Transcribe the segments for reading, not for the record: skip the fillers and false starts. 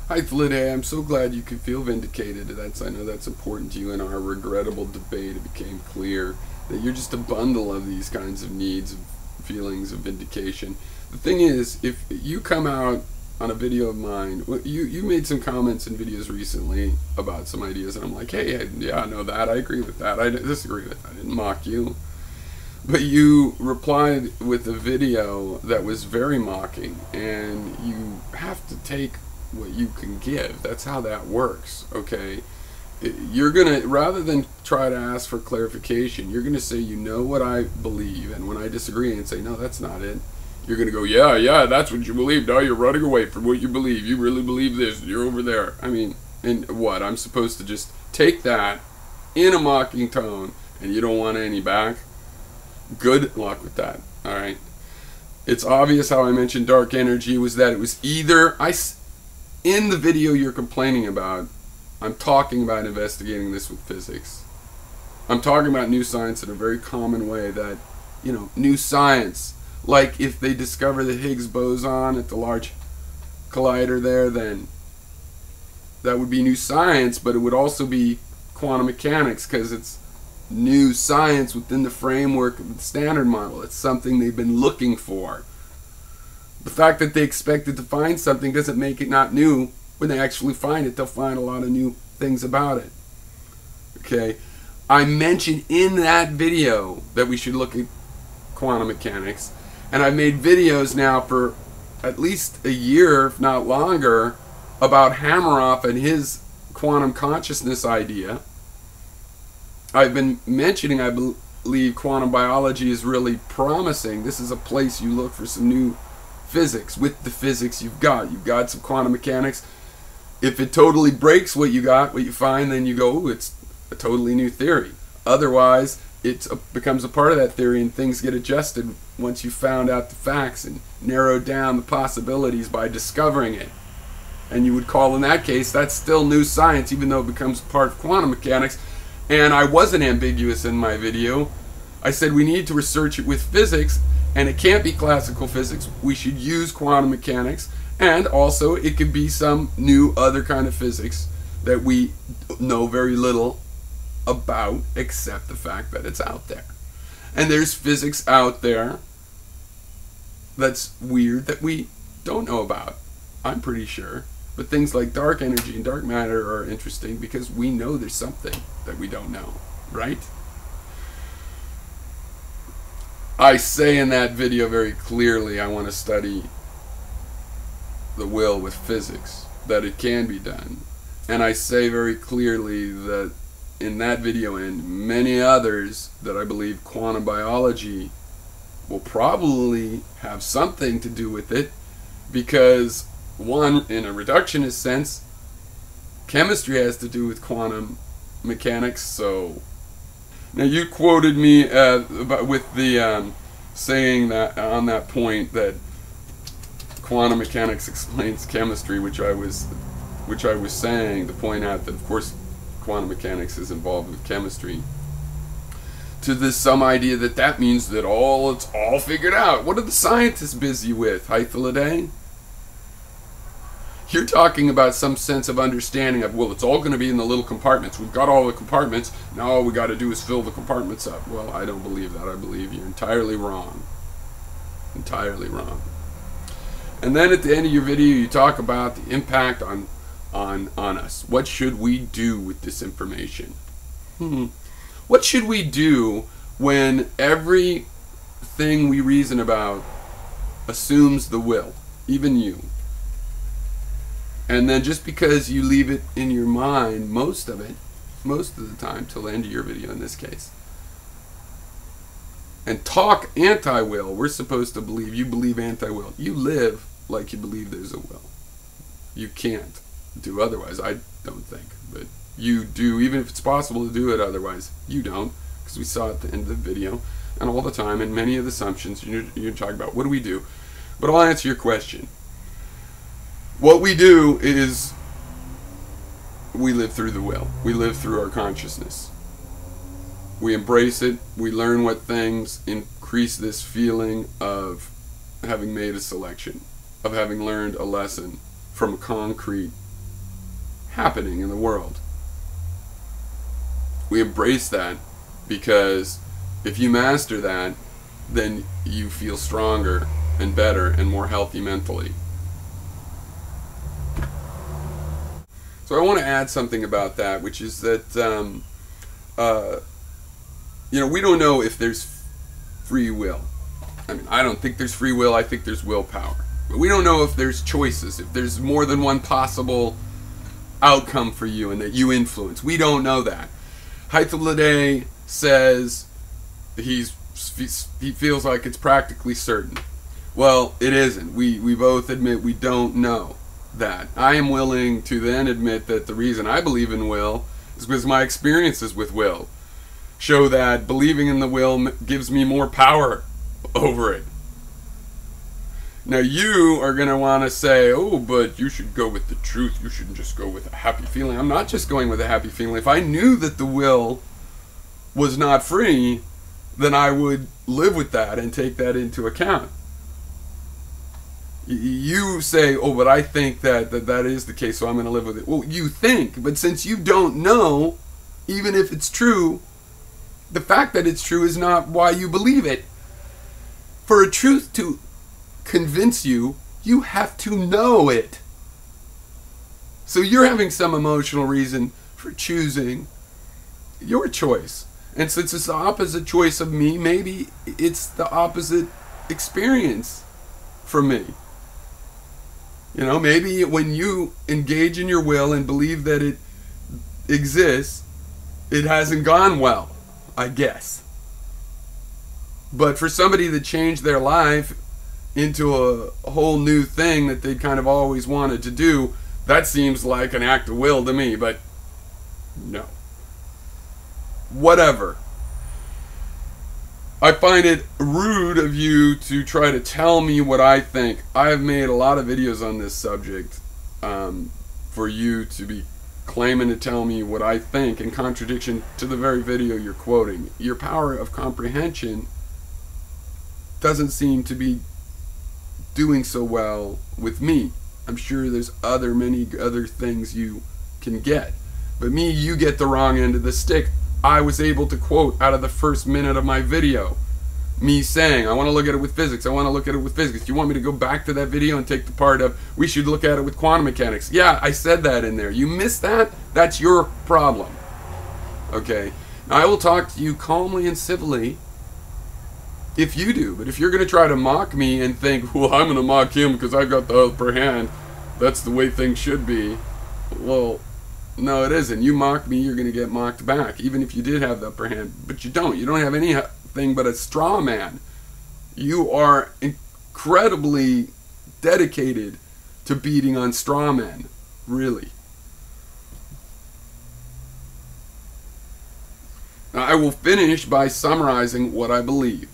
Hythloday, I'm so glad you can feel vindicated. I know that's important to you. In our regrettable debate, it became clear that you're just a bundle of these kinds of needs, of feelings of vindication. The thing is, if you come out on a video of mine, you made some comments in videos recently about some ideas, and I'm like, hey, yeah, I know that, I agree with that, I disagree with that, I didn't mock you. But you replied with a video that was very mocking, and you have to take what you can give. That's how that works, okay? You're gonna, rather than try to ask for clarification, you're gonna say, you know what I believe, and when I disagree and say, no, that's not it, you're gonna go, yeah, that's what you believe. No, you're running away from what you believe. You really believe this, you're over there. I mean, and what, I'm supposed to just take that in a mocking tone, and you don't want any back? Good luck with that, alright? It's obvious how I mentioned dark energy was that it was either, in the video you're complaining about, I'm talking about investigating this with physics. I'm talking about new science in a very common way that, you know, new science, like if they discover the Higgs boson at the Large Collider there, then that would be new science, but it would also be quantum mechanics because it's new science within the framework of the Standard Model. It's something they've been looking for. The fact that they expected to find something doesn't make it not new. When they actually find it, they'll find a lot of new things about it. Okay? I mentioned in that video that we should look at quantum mechanics, and I've made videos now for at least a year, if not longer, about Hameroff and his quantum consciousness idea. I've been mentioning, I believe quantum biology is really promising. This is a place you look for some new physics. With the physics you've got some quantum mechanics. If it totally breaks what you got, what you find, then you go, ooh, it's a totally new theory. Otherwise, it becomes a part of that theory and things get adjusted once you found out the facts and narrowed down the possibilities by discovering it. And you would call, in that case, that's still new science, even though it becomes part of quantum mechanics. And I wasn't ambiguous in my video. I said we need to research it with physics, and it can't be classical physics. We should use quantum mechanics, and also it could be some new other kind of physics that we know very little about, except the fact that it's out there. And there's physics out there that's weird that we don't know about, I'm pretty sure. But things like dark energy and dark matter are interesting because we know there's something that we don't know, right? I say in that video very clearly I want to study the will with physics, that it can be done. And I say very clearly that in that video and many others that I believe quantum biology will probably have something to do with it because, one, in a reductionist sense, chemistry has to do with quantum mechanics. So now you quoted me with the saying that on that point that quantum mechanics explains chemistry, which I was saying to point out that of course quantum mechanics is involved with chemistry. To this some idea that that means that it's all figured out. What are the scientists busy with, Hythloday? You're talking about some sense of understanding of, well, it's all going to be in the little compartments. We've got all the compartments. Now all we got to do is fill the compartments up. Well, I don't believe that. I believe you're entirely wrong. Entirely wrong. And then at the end of your video, you talk about the impact on us. What should we do with this information? What should we do when everything we reason about assumes the will, even you? And then just because you leave it in your mind, most of the time, till the end of your video in this case, and talk anti-will, we're supposed to believe, you believe anti-will. You live like you believe there's a will. You can't do otherwise, I don't think. But you do, even if it's possible to do it otherwise, you don't. Because we saw at the end of the video, and all the time, and many of the assumptions, you're talking about, what do we do? But I'll answer your question. What we do is we live through the will. We live through our consciousness. We embrace it. We learn what things increase this feeling of having made a selection, of having learned a lesson from a concrete happening in the world. We embrace that because if you master that, then you feel stronger and better and more healthy mentally. So I want to add something about that, which is that we don't know if there's free will. I mean, I don't think there's free will. I think there's willpower. But we don't know if there's choices, if there's more than one possible outcome for you and that you influence. We don't know that. Hythloday says he feels like it's practically certain. Well, it isn't. We both admit we don't know that. I am willing to then admit that the reason I believe in will is because my experiences with will show that believing in the will gives me more power over it. Now you are going to want to say, oh, but you should go with the truth. You shouldn't just go with a happy feeling. I'm not just going with a happy feeling. If I knew that the will was not free, then I would live with that and take that into account. You say, oh, but I think that is the case, so I'm going to live with it. Well, you think, but since you don't know, even if it's true, the fact that it's true is not why you believe it. For a truth to convince you, you have to know it. So you're having some emotional reason for choosing your choice. And since it's the opposite choice of me, maybe it's the opposite experience for me. You know, maybe when you engage in your will and believe that it exists, it hasn't gone well, I guess. But for somebody that changed their life into a whole new thing that they kind of always wanted to do, that seems like an act of will to me, but no. Whatever. I find it rude of you to try to tell me what I think. I have made a lot of videos on this subject for you to be claiming to tell me what I think in contradiction to the very video you're quoting. Your power of comprehension doesn't seem to be doing so well with me. I'm sure there's many other things you can get. But me, you get the wrong end of the stick. I was able to quote out of the first minute of my video. Me saying, I want to look at it with physics. I want to look at it with physics. Do you want me to go back to that video and take the part of, we should look at it with quantum mechanics? Yeah, I said that in there. You missed that? That's your problem. Okay? Now, I will talk to you calmly and civilly if you do. But if you're going to try to mock me and think, well, I'm going to mock him because I got the upper hand, that's the way things should be. Well, no, it isn't. You mock me, you're going to get mocked back, even if you did have the upper hand. But you don't. You don't have anything but a straw man. You are incredibly dedicated to beating on straw men. Really. Now, I will finish by summarizing what I believe.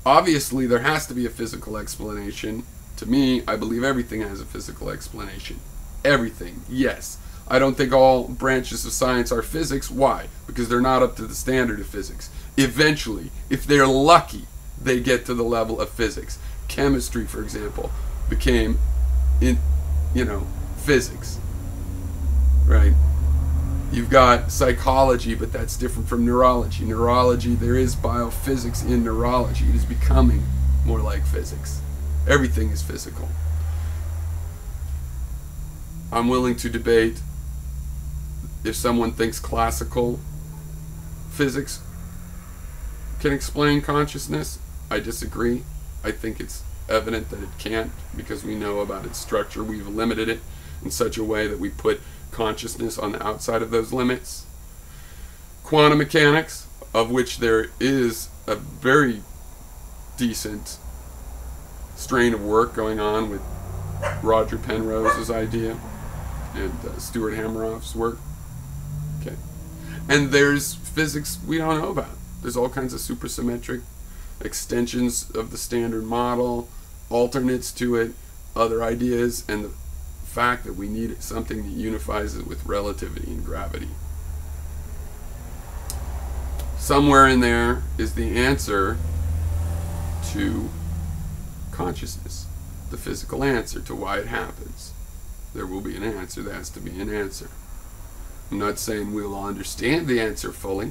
Obviously, there has to be a physical explanation. To me, I believe everything has a physical explanation. Everything, yes. I don't think all branches of science are physics. Why? Because they're not up to the standard of physics. Eventually, if they're lucky, they get to the level of physics. Chemistry, for example, became, physics. Right? You've got psychology, but that's different from neurology. Neurology, there is biophysics in neurology. It is becoming more like physics. Everything is physical. I'm willing to debate if someone thinks classical physics can explain consciousness. I disagree. I think it's evident that it can't because we know about its structure. We've limited it in such a way that we put consciousness on the outside of those limits. Quantum mechanics, of which there is a very decent strain of work going on with Roger Penrose's idea and Stuart Hameroff's work. Okay. And there's physics we don't know about. There's all kinds of supersymmetric extensions of the standard model, alternates to it, other ideas, and the fact that we need something that unifies it with relativity and gravity. Somewhere in there is the answer to consciousness, the physical answer to why it happens. There will be an answer. There has to be an answer. I'm not saying we'll understand the answer fully.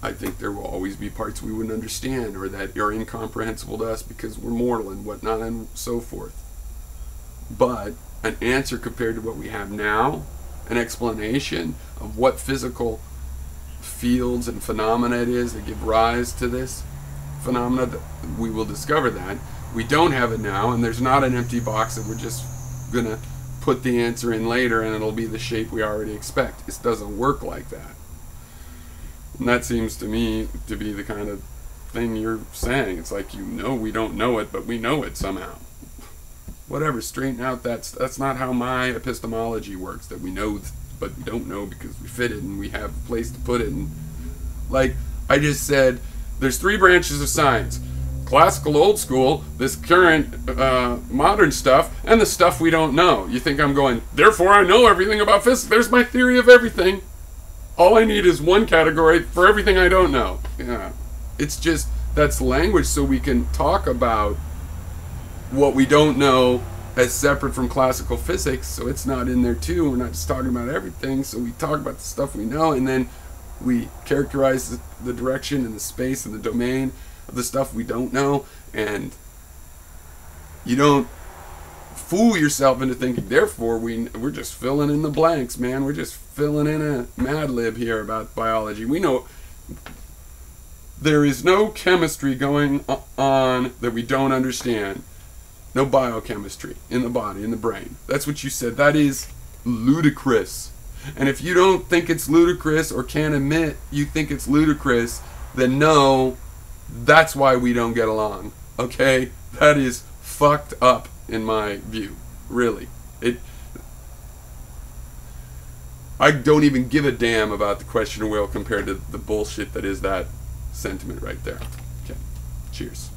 I think there will always be parts we wouldn't understand, or that are incomprehensible to us because we're mortal and whatnot and so forth. But an answer compared to what we have now, an explanation of what physical fields and phenomena it is that give rise to this phenomena, that we will discover that. We don't have it now, and there's not an empty box that we're just going to put the answer in later and it'll be the shape we already expect. It doesn't work like that. And that seems to me to be the kind of thing you're saying. It's like, we don't know it, but we know it somehow. Whatever, straighten out that's not how my epistemology works, that we know but we don't know because we fit it and we have a place to put it. And like I just said, there's 3 branches of science: classical, old school, this current modern stuff, and the stuff we don't know. You think I'm going, therefore I know everything about physics. There's my theory of everything. All I need is one category for everything I don't know. Yeah, it's just, that's language so we can talk about what we don't know as separate from classical physics, so it's not in there too. We're not just talking about everything, so we talk about the stuff we know, and then we characterize the direction and the space and the domain of the stuff we don't know. And you don't fool yourself into thinking, therefore we're just filling in the blanks, man. We're just filling in a Mad Lib here about biology. We know there is no chemistry going on that we don't understand. No biochemistry in the body, in the brain. That's what you said. That is ludicrous. And if you don't think it's ludicrous, or can't admit you think it's ludicrous, then no, that's why we don't get along. Okay? That is fucked up in my view. Really. I don't even give a damn about the question of will compared to the bullshit that is that sentiment right there. Okay. Cheers.